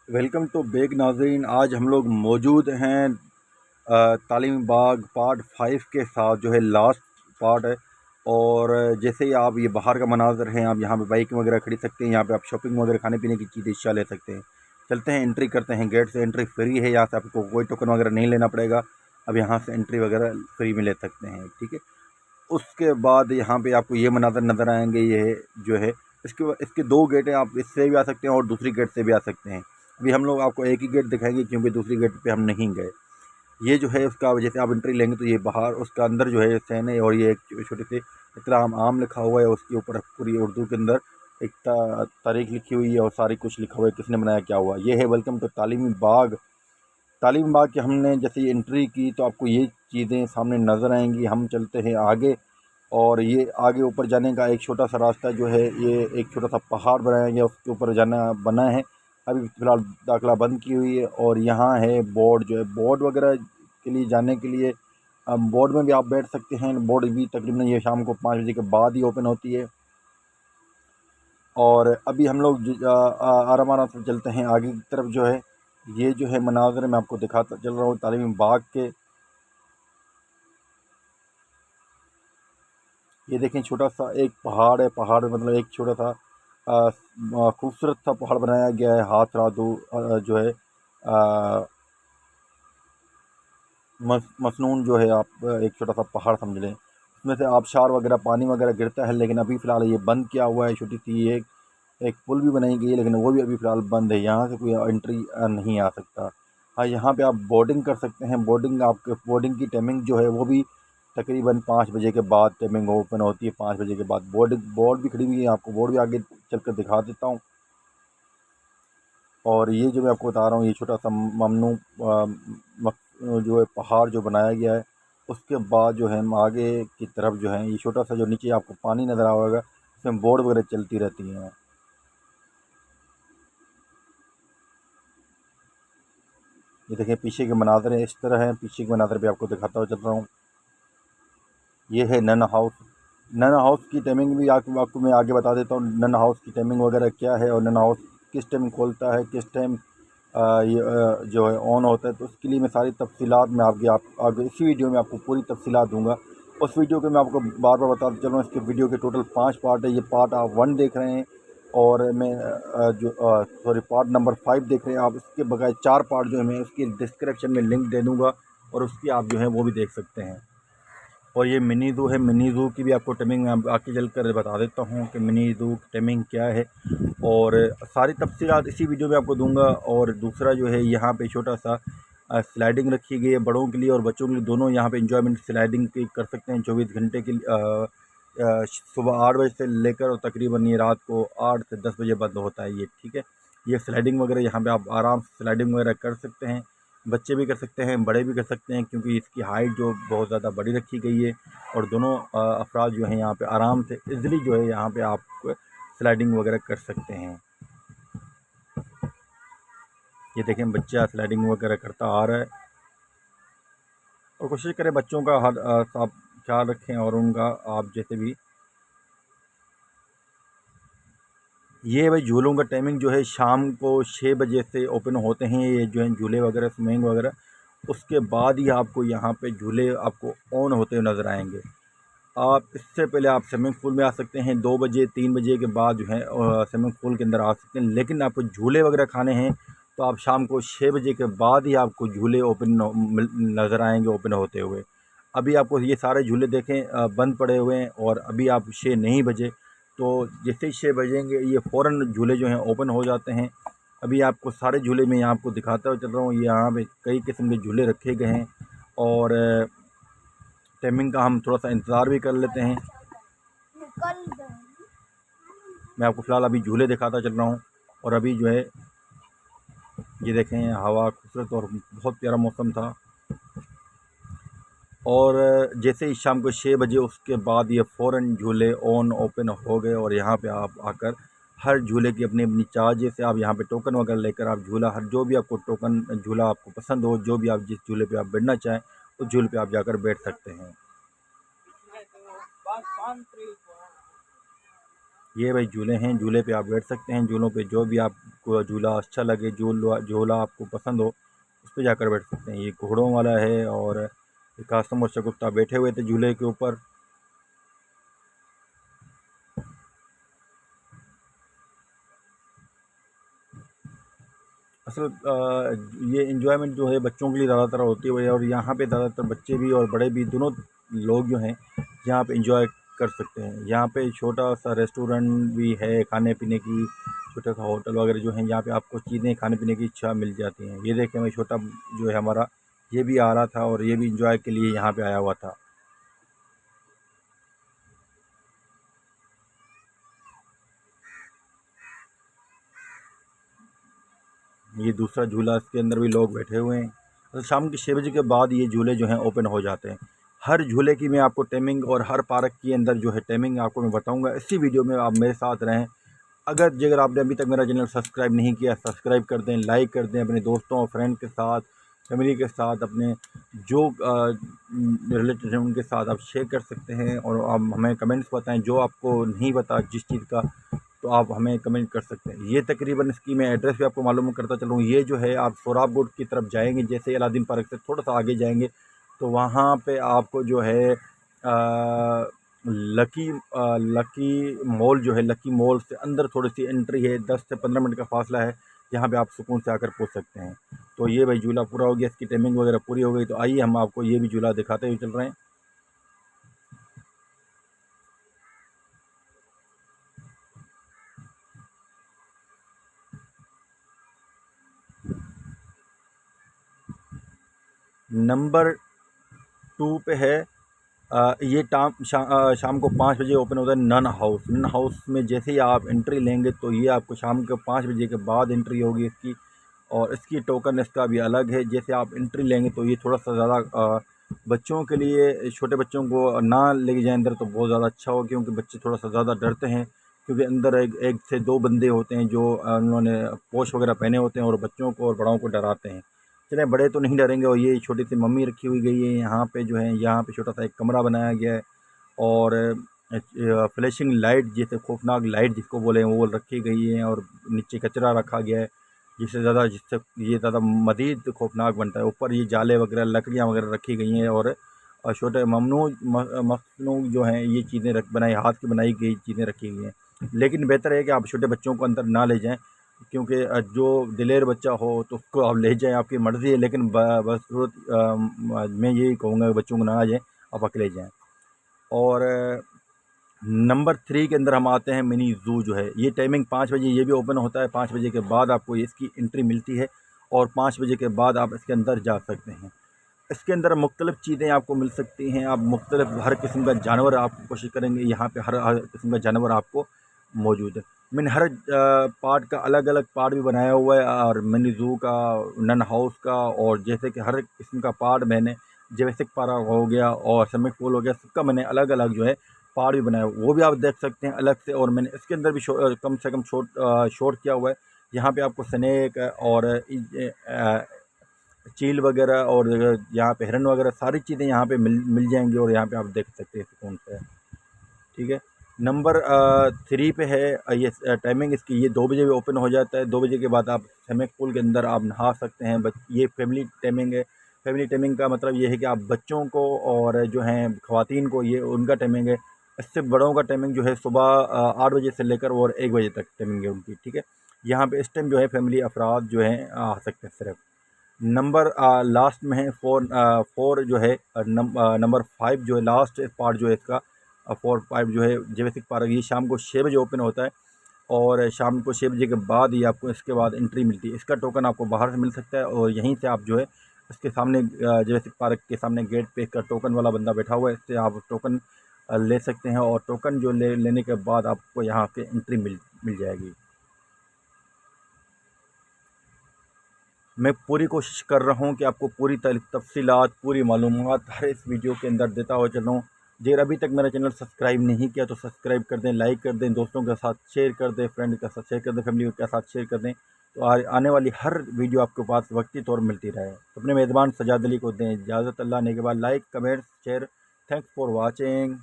Welcome to beg नाज़रीन। आज हम लोग मौजूद हैं तालीमी बाग पार्ट 5 के साथ, जो है लास्ट पार्ट है। और जैसे ही आप ये बाहर का मनाज़र है, आप यहाँ पे बाइक वगैरह खरीद सकते हैं, यहाँ पे आप शॉपिंग वगैरह खाने पीने की चीज़ें हिस्सा ले सकते हैं। चलते हैं, एंट्री करते हैं। गेट से एंट्री फ्री है, यहाँ से आपको कोई टोकन वगैरह नहीं लेना पड़ेगा। अब यहाँ से एंट्री वगैरह फ्री में ले सकते हैं, ठीक है। उसके बाद यहाँ पे आपको ये मनाज़र नज़र आएंगे, ये जो है इसके दो गेट हैं। आप इससे भी आ सकते हैं और दूसरी गेट से भी आ सकते हैं। अभी हम लोग आपको एक ही गेट दिखाएंगे, क्योंकि दूसरी गेट पे हम नहीं गए। ये जो है उसका, जैसे आप एंट्री लेंगे तो ये बाहर उसका अंदर जो है सैन है, और ये एक छोटी सी इकराम आम लिखा हुआ है। उसके ऊपर पूरी उर्दू के अंदर एक तारीख लिखी हुई है और सारी कुछ लिखा हुआ है, किसने बनाया क्या हुआ। ये है वेलकम टू तालीमी बाग। तालीमी बाग की हमने जैसे एंट्री की तो आपको ये चीज़ें सामने नज़र आएंगी। हम चलते हैं आगे, और ये आगे ऊपर जाने का एक छोटा सा रास्ता जो है, ये एक छोटा सा पहाड़ बनाया गया, उसके ऊपर जाना बना है। अभी फ़िलहाल दाखिला बंद की हुई है। और यहाँ है बोर्ड, जो है बोर्ड वगैरह के लिए जाने के लिए बोर्ड में भी आप बैठ सकते हैं। बोर्ड भी तकरीबन ये शाम को 5 बजे के बाद ही ओपन होती है। और अभी हम लोग आराम आराम से चलते हैं आगे की तरफ। जो है ये जो है मनाज़र मैं आपको दिखाता चल रहा हूँ तालीमी बाग के। ये देखें, छोटा सा एक पहाड़ है। पहाड़ मतलब एक छोटा सा खूबसूरत सा पहाड़ बनाया गया है। हाथ रादू जो है मसनून जो है, आप एक छोटा सा पहाड़ समझ लें। उसमें से आबशार वगैरह पानी वगैरह गिरता है, लेकिन अभी फ़िलहाल ये बंद किया हुआ है। छोटी सी एक पुल भी बनाई गई है, लेकिन वो भी अभी फ़िलहाल बंद है। यहाँ से कोई एंट्री नहीं आ सकता। हाँ, यहाँ पे आप बोर्डिंग कर सकते हैं। बोर्डिंग की टाइमिंग जो है वो भी तकरीबन 5 बजे के बाद टाइमिंग ओपन होती है। 5 बजे के बाद बोर्ड भी खड़ी हुई है। आपको बोर्ड भी आगे चल कर दिखा देता हूँ। और ये जो मैं आपको बता रहा हूँ, ये छोटा सा ममनू जो है पहाड़ जो बनाया गया है। उसके बाद जो है हम आगे की तरफ जो है, ये छोटा सा जो नीचे आपको पानी नज़र आ होगा, इसमें बोर्ड वगैरह चलती रहती हैं। ये देखिए, पीछे के मनाज़र इस तरह हैं। पीछे के मनाज़र भी आपको दिखाता हुआ चल रहा हूँ। ये है नन हाउस। नन हाउस की टाइमिंग भी आपको मैं आगे बता देता हूँ, नन हाउस की टाइमिंग वगैरह क्या है, और नन हाउस किस टाइम खोलता है, किस टाइम ये जो है ऑन होता है। तो उसके लिए मैं सारी तफसीलात में आगे इसी वीडियो में आपको पूरी तफसीलात दूंगा। उस वीडियो के मैं आपको बार बार बताता चल रहा हूँ। इसके वीडियो के टोटल 5 पार्ट है। ये पार्ट आप 1 देख रहे हैं, और मैं पार्ट नंबर 5 देख रहे हैं आप। इसके बगैर 4 पार्ट जो है मैं उसकी डिस्क्रिप्शन में लिंक दे दूँगा, और उसकी आप जो है वो भी देख सकते हैं। और ये मिनी ज़ू है। मिनी ज़ू की भी आपको टाइमिंग मैं आगे चल कर बता देता हूँ कि मिनी ज़ू की टाइमिंग क्या है, और सारी तफसीलात इसी वीडियो में आपको दूंगा। और दूसरा जो है, यहाँ पे छोटा सा स्लाइडिंग रखी गई है बड़ों के लिए और बच्चों के लिए, दोनों यहाँ पे इंजॉयमेंट स्लाइडिंग की कर सकते हैं 24 घंटे के लिए। सुबह 8 बजे से लेकर और तकरीबन ये रात को 8 से 10 बजे बंद होता है ये, ठीक है। ये स्लाइडिंग वगैरह यहाँ पे आप आराम से स्लाइडिंग वगैरह कर सकते हैं। बच्चे भी कर सकते हैं, बड़े भी कर सकते हैं, क्योंकि इसकी हाइट जो बहुत ज़्यादा बड़ी रखी गई है। और दोनों अफराद जो हैं यहाँ पे आराम से इजली जो है यहाँ पे आप स्लाइडिंग वगैरह कर सकते हैं। ये देखें, बच्चा स्लाइडिंग वगैरह करता आ रहा है। और कोशिश करें बच्चों का हर आप ख्याल रखें, और उनका आप जैसे भी। ये भाई झूलों का टाइमिंग जो है, शाम को 6 बजे से ओपन होते हैं ये जो है झूले वगैरह, स्विमिंग वगैरह। उसके बाद ही आपको यहाँ पे झूले आपको ऑन होते हुए नज़र आएंगे। आप इससे पहले आप स्विमिंग पूल में आ सकते हैं। 2 बजे 3 बजे के बाद जो है स्विमिंग पूल के अंदर आ सकते हैं। लेकिन आपको झूले वगैरह खाने हैं तो आप शाम को 6 बजे के बाद ही आपको झूले नज़र आएंगे ओपन होते हुए। अभी आपको ये सारे झूले देखें बंद पड़े हुए हैं, और अभी आप 6 नहीं बजे, तो जैसे ही 6 बजेंगे ये फ़ौरन झूले जो हैं ओपन हो जाते हैं। अभी आपको सारे झूले मैं यहाँ आपको दिखाता हुआ चल रहा हूँ। ये यहाँ पे कई किस्म के झूले रखे गए हैं, और टाइमिंग का हम थोड़ा सा इंतज़ार भी कर लेते हैं। मैं आपको फ़िलहाल अभी झूले दिखाता चल रहा हूँ। और अभी जो है ये देखें, हवा खूबसूरत और बहुत प्यारा मौसम था। और जैसे ही शाम को 6 बजे उसके बाद ये फ़ौरन झूले ओपन हो गए। और यहाँ पे आप आकर हर झूले की अपनी अपनी चार्ज से आप यहाँ पे टोकन वगैरह लेकर आप झूला, हर जो भी आपको टोकन झूला आपको पसंद हो, जो भी आप जिस झूले पे आप बैठना चाहें उस झूले पे आप जाकर बैठ सकते हैं। ये भाई झूले हैं, झूले पे आप बैठ सकते हैं। झूलों पे जो भी आपको झूला अच्छा लगे, झूला आपको पसंद हो, उस पे जाकर बैठ सकते हैं। ये घोड़ों वाला है और ये कासम और शगुफ्ता बैठे हुए थे झूले के ऊपर। असल ये इन्जॉयमेंट जो है बच्चों के लिए ज़्यादातर होती है भाई, और यहाँ पे ज़्यादातर बच्चे भी और बड़े भी दोनों लोग जो हैं यहाँ पे इंजॉय कर सकते हैं। यहाँ पे छोटा सा रेस्टोरेंट भी है खाने पीने की, छोटा सा होटल वगैरह जो है, यहाँ पे आपको चीज़ें खाने पीने की इच्छा मिल जाती हैं। ये देखें भाई, छोटा जो है हमारा, ये भी आ रहा था और ये भी इंजॉय के लिए यहाँ पे आया हुआ था। ये दूसरा झूला, इसके अंदर भी लोग बैठे हुए हैं। तो शाम के 6 बजे के बाद ये झूले जो हैं ओपन हो जाते हैं। हर झूले की मैं आपको टाइमिंग और हर पार्क के अंदर जो है टाइमिंग आपको मैं बताऊंगा। इसी वीडियो में आप मेरे साथ रहें। अगर आपने अभी तक मेरा चैनल सब्सक्राइब नहीं किया, सब्सक्राइब कर दें, लाइक कर दें, अपने दोस्तों और फ्रेंड के साथ, फैमिली के साथ, अपने जो रिलेटिव हैं उनके साथ आप शेयर कर सकते हैं। और आप हमें कमेंट्स बताएं जो आपको नहीं पता जिस चीज़ का, तो आप हमें कमेंट कर सकते हैं। ये तकरीबन इसकी मैं एड्रेस भी आपको मालूम करता चलूँ। ये जो है आप सोराब रोड की तरफ जाएंगे, जैसे अलादीन पार्क से थोड़ा सा आगे जाएंगे तो वहाँ पे आपको जो है लकी मॉल जो है, लकी मॉल से अंदर थोड़ी सी एंट्री है, 10 से 15 मिनट का फासला है। यहाँ पे आप सुकून से आकर पहुँच सकते हैं। तो ये भाई झूला पूरा हो गया, इसकी टाइमिंग वगैरह पूरी हो गई। तो आइए हम आपको ये भी झूला दिखाते हुए चल रहे हैं। नंबर 2 पे है ये शाम को 5 बजे ओपन होता है नन हाउस। नन हाउस में जैसे ही आप एंट्री लेंगे तो ये आपको शाम के 5 बजे के बाद एंट्री होगी इसकी, और इसकी टोकन इसका भी अलग है। जैसे आप एंट्री लेंगे तो ये थोड़ा सा ज़्यादा बच्चों के लिए, छोटे बच्चों को ना लेके जाएं अंदर तो बहुत ज़्यादा अच्छा हो, क्योंकि बच्चे थोड़ा सा ज़्यादा डरते हैं। क्योंकि अंदर एक से दो बंदे होते हैं जो उन्होंने पोश वगैरह पहने होते हैं और बच्चों को और बड़ों को डराते हैं। चलें, बड़े तो नहीं डरेंगे। और ये छोटी सी मम्मी रखी हुई गई है यहाँ पे जो है, यहाँ पे छोटा सा एक कमरा बनाया गया है। और फ्लैशिंग लाइट, जैसे खौफनाक लाइट जिसको बोले वो रखी गई है। और नीचे कचरा रखा गया है, जिससे ये ज़्यादा मज़ीद खौफनाक बनता है। ऊपर ये जाले वगैरह, लकड़ियाँ वगैरह रखी गई हैं। और छोटे मखनू जो हैं, ये चीज़ें बनाई, हाथ की बनाई गई चीज़ें रखी गई हैं। लेकिन बेहतर है कि आप छोटे बच्चों को अंदर ना ले जाएं, क्योंकि जो दिलेर बच्चा हो तो उसको आप ले जाएं, आपकी मर्ज़ी है। लेकिन बस मैं यही कहूँगा कि बच्चों को ना आ जाएं, आप अकेले जाएं। और नंबर 3 के अंदर हम आते हैं मिनी ज़ू जो है। ये टाइमिंग 5 बजे ये भी ओपन होता है। 5 बजे के बाद आपको इसकी एंट्री मिलती है और 5 बजे के बाद आप इसके अंदर जा सकते हैं। इसके अंदर मुख्तलिफ़ चीज़ें आपको मिल सकती हैं। आप मुख्तलिफ़ हर किस्म का जानवर आप कोशिश करेंगे, यहाँ पे हर किस्म का जानवर आपको मौजूद है। मैंने हर पार्ट का अलग अलग पार्ट भी बनाया हुआ है, और मिनी ज़ू का, नन हाउस का, और जैसे कि हर किस्म का पार्ट मैंने, जैसे पार्क हो गया और स्विमिंग पूल हो गया, सबका मैंने अलग अलग जो है पार्ट भी बनाया हुआ है। वो भी आप देख सकते हैं अलग से। और मैंने इसके अंदर भी कम से कम शॉट किया हुआ है। यहाँ पे आपको स्नेक और चील वगैरह और यहाँ पे हिरन वगैरह सारी चीज़ें यहाँ पे मिल जाएंगी, और यहाँ पे आप देख सकते हैं सुकून से। ठीक है। नंबर 3 पे है ये टाइमिंग इसकी, ये 2 बजे भी ओपन हो जाता है। 2 बजे के बाद आप स्विमिंग पूल के अंदर आप नहा सकते हैं। ये फैमिली टाइमिंग है। फैमिली टाइमिंग का मतलब ये है कि आप बच्चों को और जो हैं ख़वातीन को, ये उनका टाइमिंग है। इससे बड़ों का टाइमिंग जो है सुबह 8 बजे से लेकर और 1 बजे तक टाइमिंग है उनकी। ठीक है। यहाँ पे इस टाइम जो है फैमिली अफराद जो हैं आ सकते हैं सिर्फ। नंबर लास्ट में है 4 जो है, नंबर 5 जो है, लास्ट पार्ट जो है इसका 4-5 जो है जुरासिक पार्क, ये शाम को 6 बजे ओपन होता है। और शाम को 6 बजे के बाद ही आपको इसके बाद एंट्री मिलती है। इसका टोकन आपको बाहर से मिल सकता है, और यहीं से आप जो है इसके सामने, जुरासिक पार्क के सामने गेट पे इसका टोकन वाला बंदा बैठा हुआ है, इससे आप टोकन ले सकते हैं। और टोकन जो लेने के बाद आपको यहाँ पे एंट्री मिल जाएगी। मैं पूरी कोशिश कर रहा हूँ कि आपको पूरी तफ़सीलात, पूरी मालूमात हर इस वीडियो के अंदर देता हुआ चल रहा हूँ। अगर अभी तक मेरा चैनल सब्सक्राइब नहीं किया तो सब्सक्राइब कर दें, लाइक कर दें, दोस्तों के साथ शेयर कर दें, फ्रेंड के साथ शेयर कर दें, फैमिली के साथ शेयर कर दें। तो आने वाली हर वीडियो आपके पास वक्ती तौर मिलती रहे। तो अपने मेज़बान सजाद अली को दें इजाज़त। अल्लाह ने के बाद like, comment, share. Thanks for watching.